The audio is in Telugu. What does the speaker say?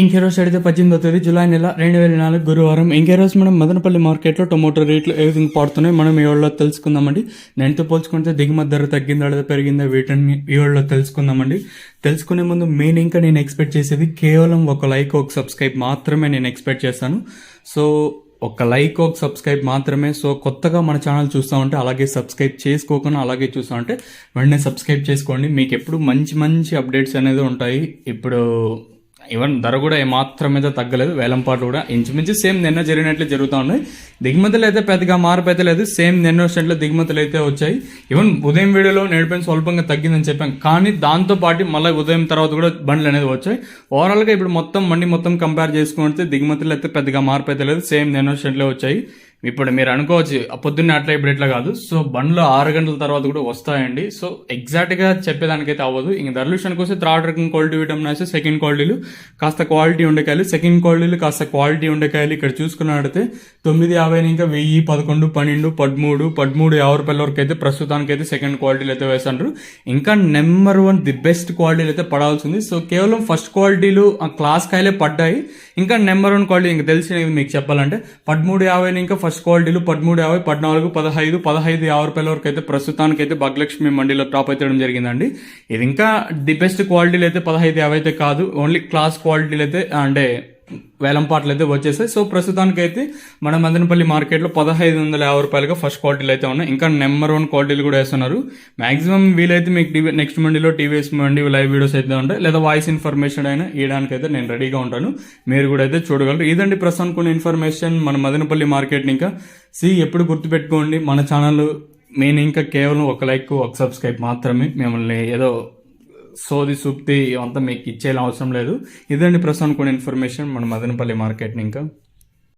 ఇంకే రోజు అడిగితే 18వ తేదీ జూలై నెల 2004 గురువారం. ఇంకే రోజు మనం మదనపల్లి మార్కెట్లో టొమాటో రేట్లు ఏ విధంగా పడుతున్నాయి మనం ఈ వాళ్ళలో తెలుసుకుందామండి. నేనుతో పోల్చుకుంటే దిగుమతి ధర తగ్గిందా లేదా పెరిగిందా వీటిని ఈ వాళ్ళలో తెలుసుకుందామండి. తెలుసుకునే ముందు మెయిన్ ఇంకా నేను ఎక్స్పెక్ట్ చేసేది కేవలం ఒక లైక్ ఒక సబ్స్క్రైబ్ మాత్రమే నేను ఎక్స్పెక్ట్ చేస్తాను. సో ఒక లైక్ ఒక సబ్స్క్రైబ్ మాత్రమే. సో కొత్తగా మన ఛానల్ చూస్తూ ఉంటే అలాగే సబ్స్క్రైబ్ చేసుకోకుండా అలాగే చూస్తూ ఉంటే వెంటనే సబ్స్క్రైబ్ చేసుకోండి. మీకు ఎప్పుడు మంచి మంచి అప్డేట్స్ అనేది ఉంటాయి. ఇప్పుడు ఈవెన్ ధర కూడా ఏమాత్రం అయితే తగ్గలేదు. వేలంపాట్లు కూడా ఇంచుమించు సేమ్ నిన్న జరిగినట్లే జరుగుతూ ఉన్నాయి. దిగుమతులు అయితే పెద్దగా మార్పు అయితే లేదు. సేమ్ నిన్న వచ్చినట్లు దిగుమతులు అయితే వచ్చాయి. ఈవెన్ ఉదయం వీడియోలో నేడిపోయిన స్వల్పంగా తగ్గిందని చెప్పాం, కానీ దాంతో పాటు మళ్ళీ ఉదయం తర్వాత కూడా బండ్లు అనేది వచ్చాయి. ఓవరాల్గా ఇప్పుడు మండి మొత్తం కంపేర్ చేసుకుంటే దిగుమతులు అయితే పెద్దగా మార్పు అయితే లేదు. సేమ్ నిన్న వచ్చినట్లే వచ్చాయి. ఇప్పుడు మీరు అనుకోవచ్చు పొద్దున్నే అట్లా ఇప్పుడు ఇట్లా కాదు. సో బండ్లు 6 గంటల తర్వాత కూడా వస్తాయండి. సో ఎగ్జాక్ట్గా చెప్పేదానికైతే అవ్వదు. ఇంక ధరల విషయానికి వస్తే థర్డ్ రకం క్వాలిటీ విటమిన్ అయితే సెకండ్ క్వాలిటీలు కాస్త క్వాలిటీ ఉండకాయలు, సెకండ్ క్వాలిటీలు కాస్త క్వాలిటీ ఉండకాయలు ఇక్కడ చూసుకున్నట్టయితే 950 ఇంకా 1000, 11, 12, 13, 50 రూపాయల వరకు అయితే ప్రస్తుతానికి అయితే సెకండ్ క్వాలిటీలు అయితే వేసారు. ఇంకా నెంబర్ 1 ది బెస్ట్ క్వాలిటీలు అయితే పడాల్సింది. సో కేవలం ఫస్ట్ క్వాలిటీలు ఆ క్లాస్ కాయలే పడ్డాయి. ఇంకా నెంబర్ 1 క్వాలిటీ ఇంకా తెలిసినవి మీకు చెప్పాలంటే 1350 ఇంకా ఫస్ట్ క్వాలిటీలు 1350, 14, 15, 1550 రూపాయల వరకు అయితే ప్రస్తుతానికి అయితే భాగ్యలక్ష్మి మండీలో టాప్ అయితే జరిగిందండి. ఇది ఇంకా ది బెస్ట్ క్వాలిటీలు అయితే 1550 అయితే కాదు, ఓన్లీ క్లాస్ క్వాలిటీలు అయితే అంటే వేలంపాట్లు అయితే వచ్చేసాయి. సో ప్రస్తుతానికి అయితే మన మదనపల్లి మార్కెట్లో 1550 రూపాయలుగా ఫస్ట్ క్వాలిటీలు అయితే ఉన్నాయి. ఇంకా నెంబర్ 1 క్వాలిటీలు కూడా వేస్తున్నారు. మాక్సిమం వీలైతే మీకు నెక్స్ట్ మండీలో టీవీఎస్ మండీ లైవ్ వీడియోస్ అయితే ఉంటాయి, లేదా వాయిస్ ఇన్ఫర్మేషన్ అయినా ఇవ్వడానికి అయితే నేను రెడీగా ఉంటాను. మీరు కూడా అయితే చూడగలరు. ఇదండి ప్రస్తుతం కొన్ని ఇన్ఫర్మేషన్ మన మదనపల్లి మార్కెట్ని. ఇంకా ఎప్పుడు గుర్తుపెట్టుకోండి, మన ఛానల్ మెయిన్ ఇంకా కేవలం ఒక లైక్ ఒక సబ్స్క్రైబ్ మాత్రమే. మిమ్మల్ని ఏదో సోది సూక్తి అంతా మీకు ఇచ్చేలా అవసరం లేదు. ఇదండి ప్రస్తుతం కొన్ని ఇన్ఫర్మేషన్ మన మదనపల్లి మార్కెట్ని. ఇంకా